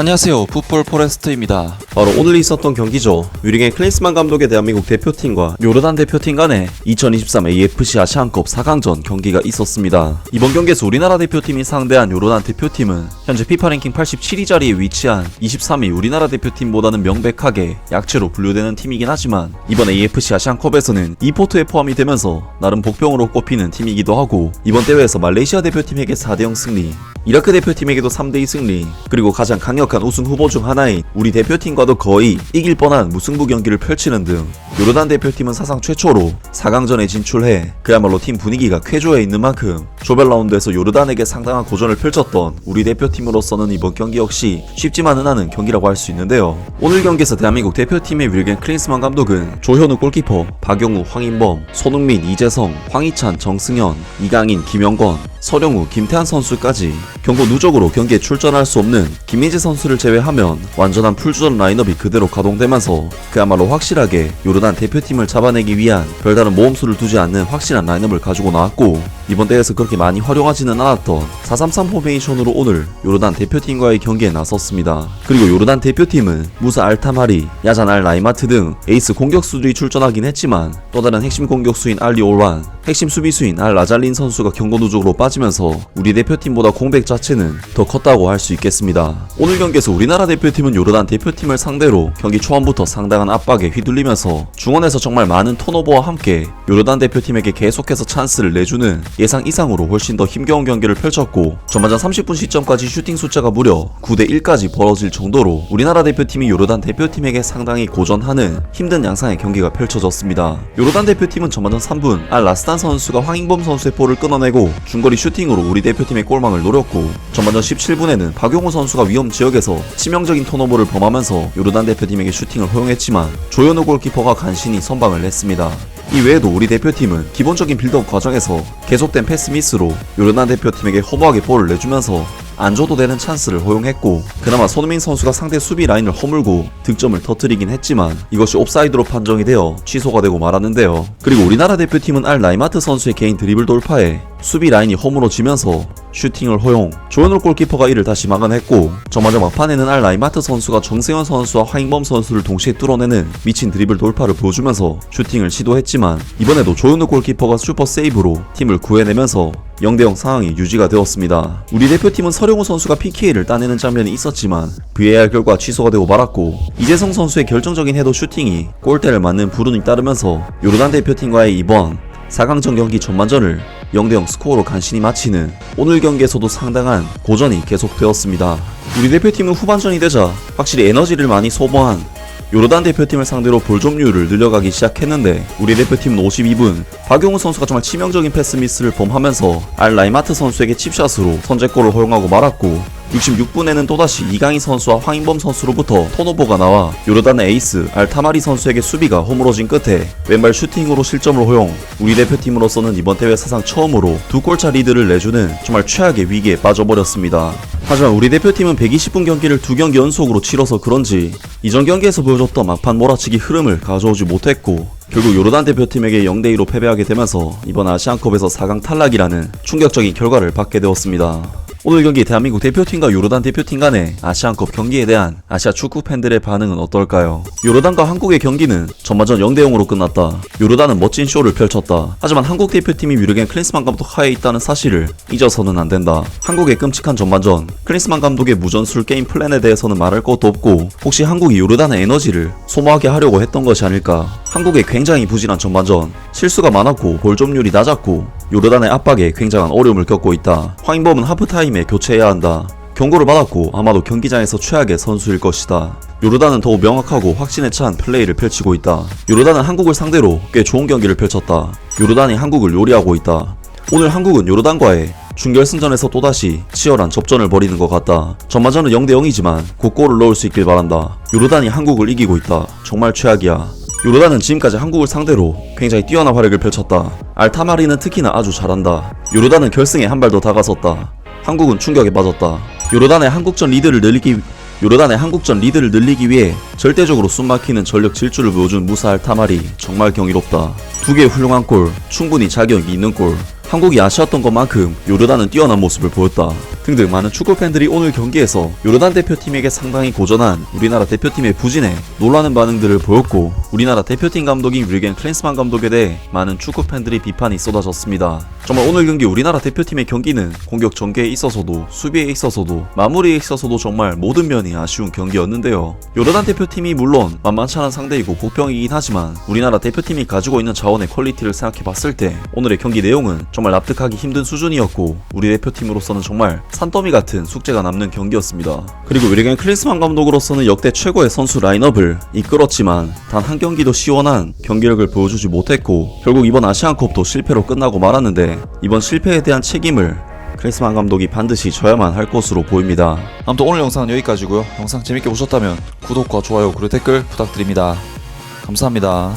안녕하세요, 풋볼 포레스트입니다. 바로 오늘 있었던 경기죠. 뮤링의 클린스만 감독의 대한민국 대표팀과 요르단 대표팀 간의 2023 AFC 아시안컵 4강전 경기가 있었습니다. 이번 경기에서 우리나라 대표팀이 상대한 요르단 대표팀은 현재 피파 랭킹 87위 자리에 위치한 23위 우리나라 대표팀보다는 명백하게 약체로 분류되는 팀이긴 하지만 이번 AFC 아시안컵에서는 이 포트에 포함이 되면서 나름 복병으로 꼽히는 팀이기도 하고, 이번 대회에서 말레이시아 대표팀에게 4대0 승리, 이라크 대표팀에게도 3대2 승리, 그리고 가장 강력한 우승 후보 중 하나인 우리 대표팀과도 거의 이길 뻔한 무승부 경기를 펼치는 등 요르단 대표팀은 사상 최초로 4강전에 진출해 그야말로 팀 분위기가 쾌조해 있는 만큼 조별 라운드에서 요르단에게 상당한 고전을 펼쳤던 우리 대표팀으로서는 이번 경기 역시 쉽지만은 않은 경기라고 할 수 있는데요. 오늘 경기에서 대한민국 대표팀의 윌겐 클린스만 감독은 조현우 골키퍼, 박용우, 황인범, 손흥민, 이재성, 황희찬, 정승현, 이강인, 김영건, 서령우, 김태한 선수까지 경고 누적으로 경기에 출전할 수 없는 김민재 선수를 제외하면 완전한 풀주전 라인업이 그대로 가동되면서 그야말로 확실하게 요르단 대표팀을 잡아내기 위한 별다른 모험수를 두지 않는 확실한 라인업을 가지고 나왔고, 이번 대회에서 그렇게 많이 활용하지는 않았던 4-3-3 포메이션으로 오늘 요르단 대표팀과의 경기에 나섰습니다. 그리고 요르단 대표팀은 무사 알타마리, 야잔 알 라이마트 등 에이스 공격수들이 출전하긴 했지만 또 다른 핵심 공격수인 알리 올완, 핵심 수비수인 알 라잘린 선수가 경고 누적으로 빠지면서 우리 대표팀보다 공백 자체는 더 컸다고 할 수 있겠습니다. 오늘 경기에서 우리나라 대표팀은 요르단 대표팀을 상대로 경기 초반부터 상당한 압박에 휘둘리면서 중원에서 정말 많은 턴오버와 함께 요르단 대표팀에게 계속해서 찬스를 내주는 예상 이상으로 훨씬 더 힘겨운 경기를 펼쳤고, 전반전 30분 시점까지 슈팅 숫자가 무려 9대1까지 벌어질 정도로 우리나라 대표팀이 요르단 대표팀에게 상당히 고전하는 힘든 양상의 경기가 펼쳐졌습니다. 요르단 대표팀은 전반전 3분 알 라스탄 선수가 황인범 선수의 볼을 끊어내고 중거리 슈팅으로 우리 대표팀의 골망을 노렸고, 전반전 17분에는 박용우 선수가 위험 지역에서 치명적인 턴오버를 범하면서 요르단 대표팀에게 슈팅을 허용했지만 조현우 골키퍼가 간신히 선방을 했습니다. 이 외에도 우리 대표팀은 기본적인 빌드업 과정에서 계속된 패스 미스로 요르단 대표팀에게 허무하게 볼을 내주면서 안 줘도 되는 찬스를 허용했고, 그나마 손흥민 선수가 상대 수비 라인을 허물고 득점을 터뜨리긴 했지만 이것이 옵사이드로 판정이 되어 취소가 되고 말았는데요. 그리고 우리나라 대표팀은 알 라이마트 선수의 개인 드리블 돌파에 수비 라인이 허물어지면서 슈팅을 허용, 조현우 골키퍼가 이를 다시 막아냈고, 전반전 막판에는 알 라이마트 선수가 정승현 선수와 황인범 선수를 동시에 뚫어내는 미친 드리블 돌파를 보여주면서 슈팅을 시도했지만 이번에도 조현우 골키퍼가 슈퍼 세이브로 팀을 구해내면서 0대0 상황이 유지가 되었습니다. 우리 대표팀은 서령우 선수가 PK를 따내는 장면이 있었지만 VAR 결과 취소가 되고 말았고, 이재성 선수의 결정적인 헤더 슈팅이 골대를 맞는 불운이 따르면서 요르단 대표팀과의 이번 4강전 경기 전반전을 0대0 스코어로 간신히 마치는 오늘 경기에서도 상당한 고전이 계속되었습니다. 우리 대표팀은 후반전이 되자 확실히 에너지를 많이 소모한 요르단 대표팀을 상대로 볼 점유율을 늘려가기 시작했는데, 우리 대표팀은 52분 박용우 선수가 정말 치명적인 패스 미스를 범하면서 알 라이마트 선수에게 칩샷으로 선제골을 허용하고 말았고, 66분에는 또다시 이강인 선수와 황인범 선수로부터 턴오버가 나와 요르단의 에이스 알타마리 선수에게 수비가 허물어진 끝에 왼발 슈팅으로 실점을 허용, 우리 대표팀으로서는 이번 대회 사상 처음으로 2골차 리드를 내주는 정말 최악의 위기에 빠져버렸습니다. 하지만 우리 대표팀은 120분 경기를 2경기 연속으로 치러서 그런지 이전 경기에서 보여줬던 막판 몰아치기 흐름을 가져오지 못했고, 결국 요르단 대표팀에게 0대2로 패배하게 되면서 이번 아시안컵에서 4강 탈락이라는 충격적인 결과를 받게 되었습니다. 오늘 경기 대한민국 대표팀과 요르단 대표팀 간의 아시안컵 경기에 대한 아시아 축구 팬들의 반응은 어떨까요? 요르단과 한국의 경기는 전반전 0대0으로 끝났다. 요르단은 멋진 쇼를 펼쳤다. 하지만 한국 대표팀이 뮤르겐 클린스만 감독 하에 있다는 사실을 잊어서는 안 된다. 한국의 끔찍한 전반전, 클린스만 감독의 무전술 게임 플랜에 대해서는 말할 것도 없고, 혹시 한국이 요르단의 에너지를 소모하게 하려고 했던 것이 아닐까. 한국의 굉장히 부진한 전반전, 실수가 많았고 볼 점유율이 낮았고 요르단의 압박에 굉장한 어려움을 겪고 있다. 황인범은 하프타임에 교체해야 한다. 경고를 받았고 아마도 경기장에서 최악의 선수일 것이다. 요르단은 더욱 명확하고 확신에 찬 플레이를 펼치고 있다. 요르단은 한국을 상대로 꽤 좋은 경기를 펼쳤다. 요르단이 한국을 요리하고 있다. 오늘 한국은 요르단과의 준결승전에서 또다시 치열한 접전을 벌이는 것 같다. 전반전은 0대0이지만 곧 골을 넣을 수 있길 바란다. 요르단이 한국을 이기고 있다. 정말 최악이야. 요르단은 지금까지 한국을 상대로 굉장히 뛰어난 활약을 펼쳤다. 알타마리는 특히나 아주 잘한다. 요르단은 결승에 한 발 더 다가섰다. 한국은 충격에 빠졌다. 요르단의 한국전 리드를 늘리기 위해 절대적으로 숨막히는 전력 질주를 보여준 무사 알타마리, 정말 경이롭다. 2개의 훌륭한 골, 충분히 자격이 있는 골. 한국이 아쉬웠던 것만큼 요르단은 뛰어난 모습을 보였다. 등등 많은 축구 팬들이 오늘 경기에서 요르단 대표팀에게 상당히 고전한 우리나라 대표팀의 부진에 놀라는 반응들을 보였고, 우리나라 대표팀 감독인 윌겐 클린스만 감독에 대해 많은 축구 팬들이 비판이 쏟아졌습니다. 정말 오늘 경기 우리나라 대표팀의 경기는 공격 전개에 있어서도 수비에 있어서도 마무리에 있어서도 정말 모든 면이 아쉬운 경기였는데요. 요르단 대표팀이 물론 만만치 않은 상대이고 복병이긴 하지만 우리나라 대표팀이 가지고 있는 자원의 퀄리티를 생각해봤을 때 오늘의 경기 내용은 정말 납득하기 힘든 수준이었고, 우리 대표팀으로서는 정말 산더미 같은 숙제가 남는 경기였습니다. 그리고 윌겐 클린스만 감독으로서는 역대 최고의 선수 라인업을 이끌었지만 단 한 경기도 시원한 경기력을 보여주지 못했고, 결국 이번 아시안컵도 실패로 끝나고 말았는데, 이번 실패에 대한 책임을 클린스만 감독이 반드시 져야만 할 것으로 보입니다. 아무튼 오늘 영상은 여기까지고요. 영상 재밌게 보셨다면 구독과 좋아요 그리고 댓글 부탁드립니다. 감사합니다.